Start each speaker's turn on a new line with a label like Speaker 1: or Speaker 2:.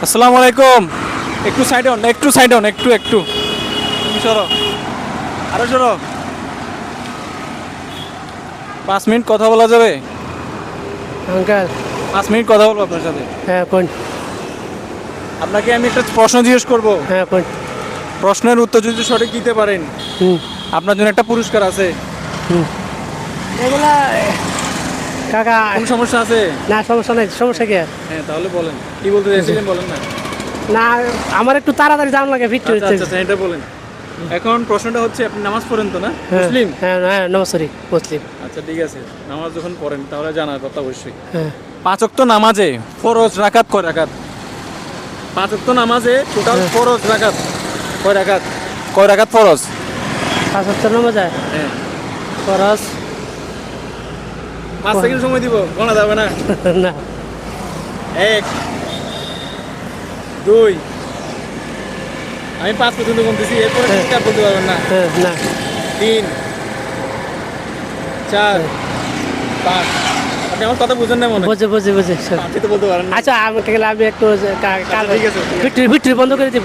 Speaker 1: আসসালামু আলাইকুম। একটু সাইড হন, একটু তুমি সরো, আরো সরো। 5 মিনিট কথা বলা যাবে?
Speaker 2: আঙ্কেল
Speaker 1: 5 মিনিট কথা বলবো আপনার সাথে।
Speaker 2: হ্যাঁ কোন
Speaker 1: আপনাকে আমি একটা প্রশ্ন জিজ্ঞেস করব।
Speaker 2: হ্যাঁ কোন
Speaker 1: প্রশ্নের উত্তর যদি সঠিক দিতে পারেন
Speaker 2: হুম
Speaker 1: আপনার জন্য একটা পুরস্কার আছে।
Speaker 2: হুম এগুলা কাকা
Speaker 1: কোন সমস্যা আছে?
Speaker 2: না সমস্যা নাই, সমস্যা কি
Speaker 1: হ্যাঁ তাহলে বলেন, কি বলতে চাইছিলেন বলেন না।
Speaker 2: না আমার একটু তাড়াতাড়ি জানা লাগে ফিট
Speaker 1: আচ্ছা আচ্ছা এটা বলেন। এখন প্রশ্নটা হচ্ছে আপনি নামাজ পড়েন তো না? মুসলিম?
Speaker 2: হ্যাঁ হ্যাঁ নমস্কার মুসলিম।
Speaker 1: আচ্ছা ঠিক আছে, নামাজ যখন পড়েন তাহলে জানার কথা অবশ্যই।
Speaker 2: হ্যাঁ
Speaker 1: 5 ওয়াক্ত নামাজে ফরজ রাকাত কয় রাকাত? 5 ওয়াক্ত নামাজে টোটাল ফরজ রাকাত কয় রাকাত? কয় রাকাত ফরজ?
Speaker 2: 5 ওয়াক্ত নামাজ যায়
Speaker 1: হ্যাঁ
Speaker 2: ফরজ
Speaker 1: 5 সেকেন্ড সময় দিব, গোনা যাবে না।
Speaker 2: না
Speaker 1: 1 2 আমি 5 পর্যন্ত গুনতেছি, এরপরে চিৎকার বলতে পারবেন না।
Speaker 2: হ্যাঁ না
Speaker 1: 3 4 5 আপনি আমার কথা বুঝেন না মনে হয়।
Speaker 2: বুঝে বুঝে বুঝে
Speaker 1: আপনি তো বলতে পারেন না।
Speaker 2: আচ্ছা আমি গেলে আমি একটু
Speaker 1: আচ্ছা, ঠিক আছে।
Speaker 2: ভিক্টরি বন্ধ করে দিব।